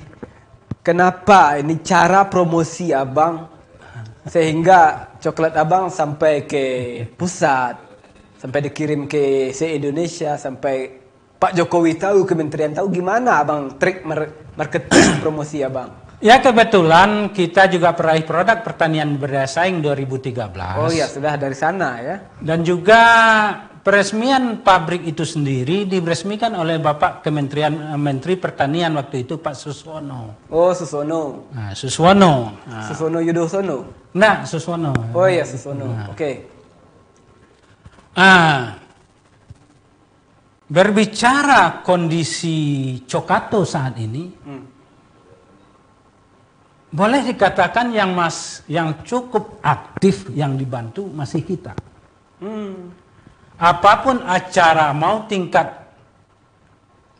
Kenapa ini cara promosi abang sehingga coklat abang sampai ke pusat, sampai dikirim ke se-Indonesia, sampai Pak Jokowi tahu, Kementerian tahu, gimana abang trik marketing promosi abang? Ya kebetulan kita juga peraih produk pertanian berdaya saing 2013. Oh ya, sudah dari sana ya. Dan juga peresmian pabrik itu sendiri diresmikan oleh Bapak Menteri Pertanian waktu itu Pak Suswono. Oh, Suswono. Nah, Suswono. Suswono Yudhoyono. Nah, Suswono. Oh iya, Suswono. Oke. Berbicara kondisi Cokato saat ini, boleh dikatakan yang cukup aktif yang dibantu masih kita. Apapun acara mau tingkat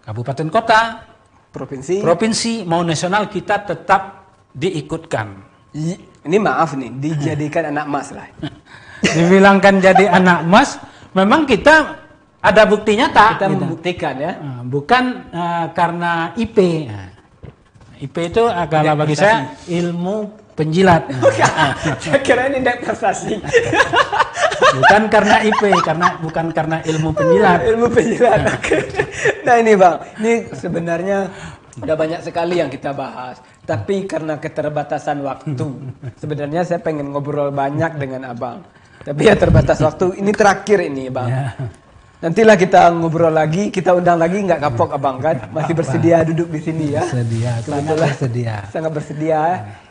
kabupaten kota, provinsi mau nasional kita tetap diikutkan. Ini maaf nih, dijadikan anak mas lah. Dibilangkan jadi anak mas, memang kita ada bukti nyata. Kita membuktikan ya. Bukan karena IP. IP itu kalau bagi saya ilmu penjilat. Saya kira ini indeks prestasi. Bukan karena IP, bukan karena ilmu penjilat. Ilmu penjilat. Nah ini bang, ini sebenarnya udah banyak sekali yang kita bahas. Tapi karena keterbatasan waktu, sebenarnya saya pengen ngobrol banyak dengan abang. Tapi ya terbatas waktu. Ini terakhir ini bang. Nantilah kita ngobrol lagi, kita undang lagi, nggak kapok abang kan? Masih bersedia duduk di sini ya? Bersedia, sangat bersedia. Sangat bersedia.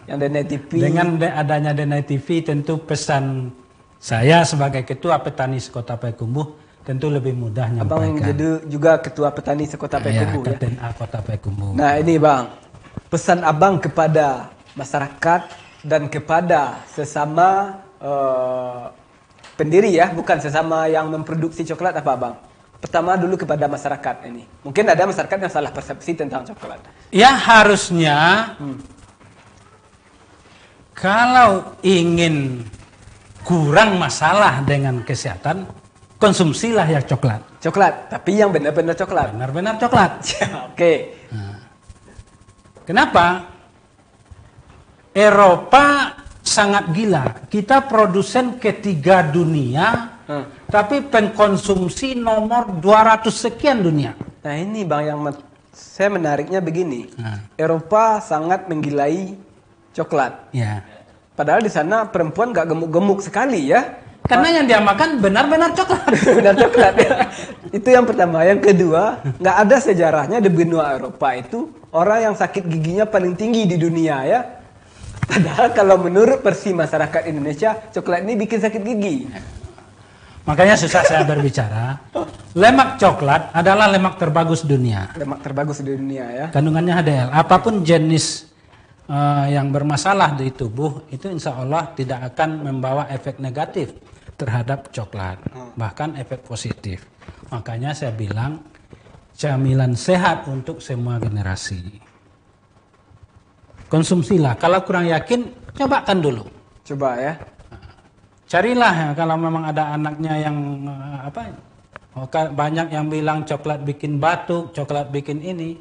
Yang Denai TV. Dengan adanya Denai TV, tentu pesan saya sebagai Ketua Petani Sekota Payakumbuh tentu lebih mudah nyampaikan. Abang jadi juga Ketua Petani Sekota Payakumbuh ya? Kapten A Kota Payakumbuh. Nah ini bang, pesan abang kepada masyarakat dan kepada sesama pendiri ya, bukan sesama yang memproduksi coklat apa bang? Pertama dulu kepada masyarakat ini. Mungkin ada masyarakat yang salah persepsi tentang coklat. Ya harusnya kalau ingin kurang masalah dengan kesehatan, konsumsilah ya coklat. Coklat, tapi yang benar-benar coklat. Benar-benar coklat. Oke. Kenapa? Eropa sangat gila. Kita produsen ketiga dunia, tapi pengkonsumsi nomor 200 sekian dunia. Nah ini bang yang saya menariknya begini. Eropa sangat menggilai coklat. Ya. Padahal di sana perempuan nggak gemuk-gemuk sekali ya. Karena yang dia makan benar-benar coklat. Benar coklat ya. Itu yang pertama. Yang kedua, nggak ada sejarahnya di benua Eropa itu orang yang sakit giginya paling tinggi di dunia ya. Padahal kalau menurut versi masyarakat Indonesia, coklat ini bikin sakit gigi. Makanya susah saya berbicara. Lemak coklat adalah lemak terbagus dunia. Lemak terbagus di dunia ya. Kandungannya HDL. Apapun jenis yang bermasalah di tubuh itu insya Allah tidak akan membawa efek negatif terhadap coklat, bahkan efek positif. Makanya saya bilang camilan sehat untuk semua generasi. Konsumsilah. Kalau kurang yakin, cobakan dulu. Coba ya. Carilah ya, kalau memang ada anaknya yang banyak yang bilang coklat bikin batuk, coklat bikin ini.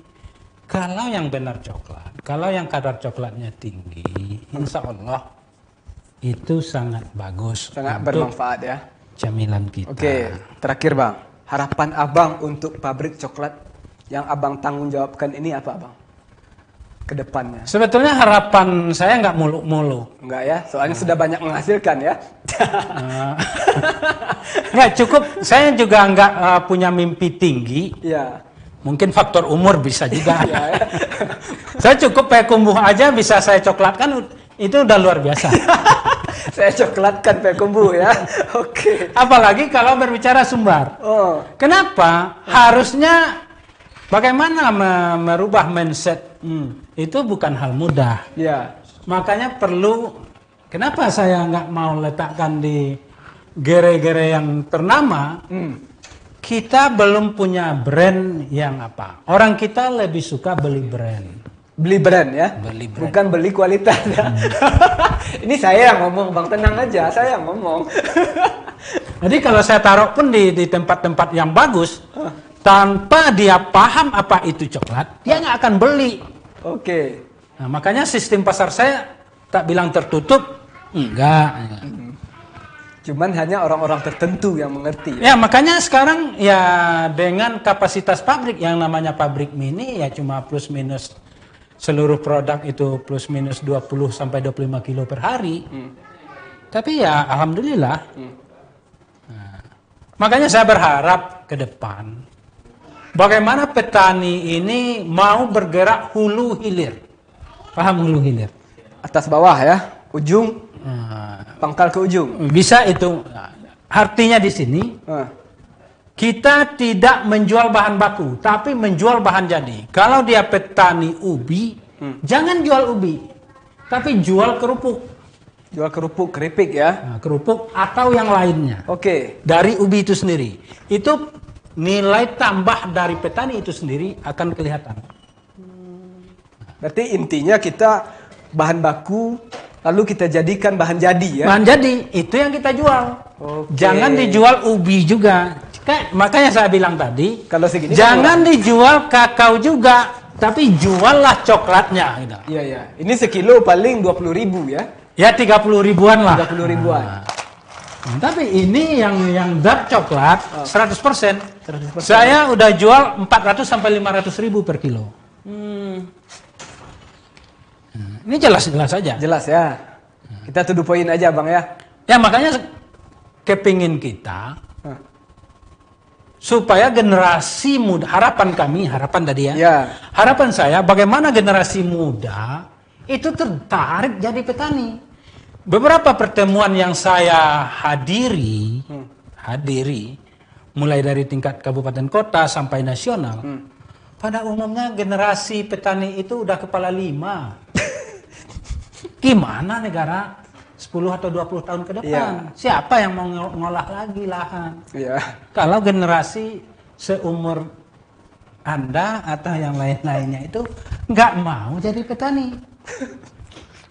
Kalau yang benar coklat, kalau yang kadar coklatnya tinggi, insya Allah itu sangat bagus. Sangat untuk bermanfaat ya. Camilan kita. Oke, terakhir Bang. Harapan Abang untuk pabrik coklat yang Abang tanggung jawabkan ini apa Bang? Ke depannya. Sebetulnya harapan saya nggak muluk-muluk. Enggak ya, soalnya sudah banyak menghasilkan ya. Nggak cukup, saya juga nggak punya mimpi tinggi. Iya. Mungkin faktor umur bisa juga. Iya, ya. Saya cukup Payakumbuh aja bisa saya coklatkan, itu udah luar biasa. Saya coklatkan Payakumbuh ya. Oke. Apalagi kalau berbicara Sumbar. Oh. Kenapa? Harusnya bagaimana merubah mindset itu bukan hal mudah. Ya. Makanya perlu, kenapa saya nggak mau letakkan di gere-gere yang ternama? Kita belum punya brand yang apa. Orang kita lebih suka beli brand. Beli brand ya? Beli brand. Bukan beli kualitas ya. Ini saya yang ngomong Bang, tenang aja, saya yang ngomong. Jadi kalau saya taruh pun di tempat-tempat yang bagus, tanpa dia paham apa itu coklat, dia nggak akan beli. Oke. Nah, makanya sistem pasar saya tak bilang tertutup, enggak. Cuman hanya orang-orang tertentu yang mengerti. Ya makanya sekarang ya dengan kapasitas pabrik yang namanya pabrik mini ya cuma plus minus seluruh produk itu plus minus 20 sampai 25 kilo per hari. Tapi ya alhamdulillah. Nah, makanya saya berharap ke depan bagaimana petani ini mau bergerak hulu hilir. Paham hulu hilir? Atas bawah ya, ujung pangkal ke ujung. Bisa itu. Artinya di sini kita tidak menjual bahan baku, tapi menjual bahan jadi. Kalau dia petani ubi, jangan jual ubi, tapi jual kerupuk. Jual kerupuk, keripik ya. Nah, kerupuk atau yang lainnya. Oke. Dari ubi itu sendiri. Itu nilai tambah dari petani itu sendiri akan kelihatan. Berarti intinya kita bahan baku lalu kita jadikan bahan jadi ya. Bahan jadi itu yang kita jual. Oke. Jangan dijual ubi juga. Makanya saya bilang tadi, kalau segini jangan dijual kakao juga, tapi juallah coklatnya. Gitu. Iya ya. Ini sekilo paling 20.000 ya. Ya 30 ribuan lah. 30 ribuan. Nah, tapi ini yang dark coklat 100%. Saya udah jual 400 sampai 500 ribu per kilo. Ini jelas-jelas saja. Jelas ya. Kita tuduh poin aja Bang ya. Ya makanya kepingin kita supaya generasi muda, harapan kami, harapan tadi ya. Ya. Harapan saya bagaimana generasi muda itu tertarik jadi petani. Beberapa pertemuan yang saya hadiri mulai dari tingkat kabupaten kota sampai nasional. Pada umumnya generasi petani itu udah kepala 5. Gimana negara 10 atau 20 tahun ke depan? Ya. Siapa yang mau ngolah lagi lahan? Iya. Kalau generasi seumur Anda atau yang lain-lainnya itu nggak mau jadi petani.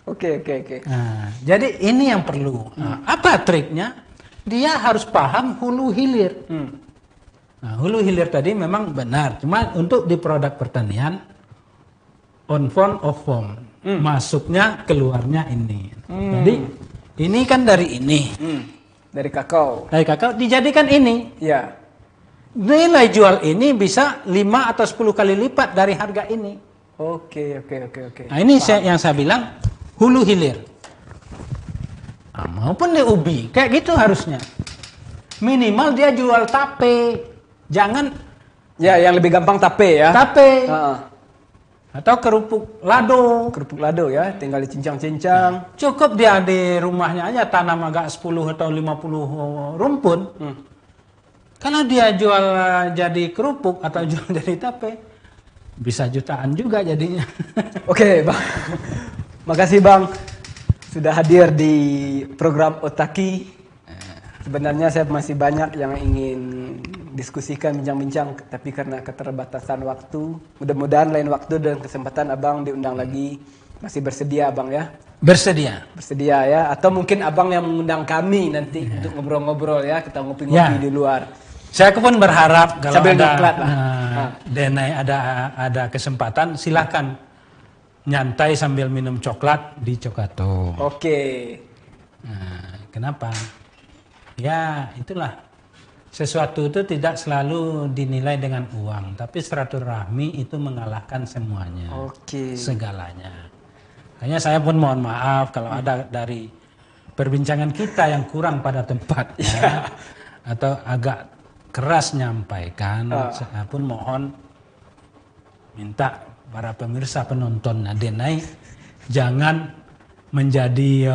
Oke. Nah, jadi ini yang perlu. Nah, apa triknya? Dia harus paham hulu hilir. Nah, hulu hilir tadi memang benar. Cuma untuk di produk pertanian, on farm, off farm. Masuknya, keluarnya ini. Jadi ini kan dari ini. Dari kakao. Dari kakao dijadikan ini. Iya. Nilai jual ini bisa 5 atau 10 kali lipat dari harga ini. Oke. Nah ini yang saya bilang, hulu hilir. Maupun di ubi, kayak gitu harusnya. Minimal dia jual tape, jangan Ya, yang lebih gampang tape ya. tape Heeh. atau kerupuk lado. Kerupuk lado ya, tinggal dicincang-cincang. Cukup dia di rumahnya aja tanam agak 10 atau 50 rumpun. Kalau dia jual jadi kerupuk atau jual jadi tape, bisa jutaan juga jadinya. Oke, Bang. Makasih Bang sudah hadir di program Otaki. Sebenarnya saya masih banyak yang ingin diskusikan, bincang-bincang, tapi karena keterbatasan waktu, mudah-mudahan lain waktu dan kesempatan Abang diundang lagi. Masih bersedia Abang ya? Bersedia. Bersedia ya? Atau mungkin Abang yang mengundang kami nanti untuk ngobrol-ngobrol ya, kita ngopi-ngopi di luar. Saya pun berharap kalau Sambil ada nyoklat lah. Denai ada kesempatan, silakan nyantai sambil minum coklat di Cokato. Oke. Nah, kenapa? Ya, itulah. Sesuatu itu tidak selalu dinilai dengan uang, tapi silaturahmi itu mengalahkan semuanya. Oke. Segalanya. Makanya saya pun mohon maaf kalau ada dari perbincangan kita yang kurang pada tempatnya atau agak keras nyampaikan. Saya pun mohon minta para pemirsa penonton Denai jangan menjadi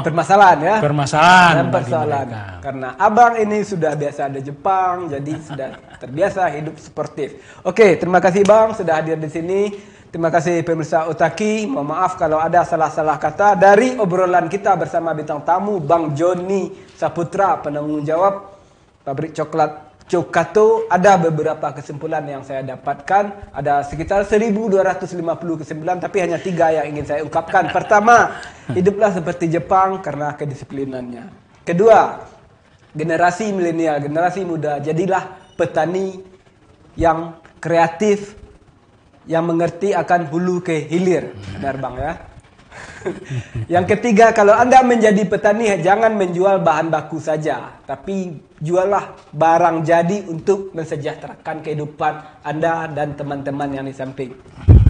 Permasalahan ya? permasalahan Dan bagi persoalan. mereka. Karena Abang ini sudah biasa ada Jepang, jadi sudah terbiasa hidup sportif. Oke, terima kasih Bang sudah hadir di sini. Terima kasih pemirsa Otaki. Mohon maaf kalau ada salah-salah kata dari obrolan kita bersama bintang tamu Bang Joni Saputra, penanggung jawab pabrik coklat Cokato. Ada beberapa kesimpulan yang saya dapatkan. Ada sekitar 1250 kesimpulan, tapi hanya 3 yang ingin saya ungkapkan. Pertama, hiduplah seperti Jepang karena kedisiplinannya. Kedua, generasi milenial, generasi muda, jadilah petani yang kreatif, yang mengerti akan hulu ke hilir. Benar Bang ya? Yang ketiga, kalau Anda menjadi petani jangan menjual bahan baku saja, tapi jualah barang jadi untuk mensejahterakan kehidupan Anda dan teman-teman yang di samping.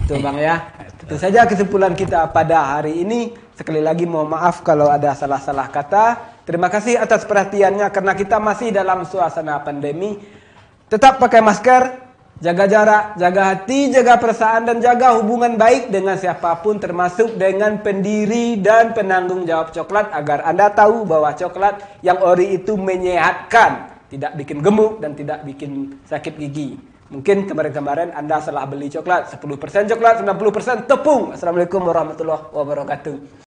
Itu Bang ya. Itu saja kesimpulan kita pada hari ini. Sekali lagi mohon maaf kalau ada salah-salah kata. Terima kasih atas perhatiannya karena kita masih dalam suasana pandemi. Tetap pakai masker, jaga jarak, jaga hati, jaga perasaan, dan jaga hubungan baik dengan siapapun termasuk dengan pendiri dan penanggung jawab coklat agar Anda tahu bahwa coklat yang ori itu menyehatkan, tidak bikin gemuk dan tidak bikin sakit gigi. Mungkin kemarin-kemarin Anda salah beli coklat, 10% coklat, 90% tepung. Assalamualaikum warahmatullahi wabarakatuh.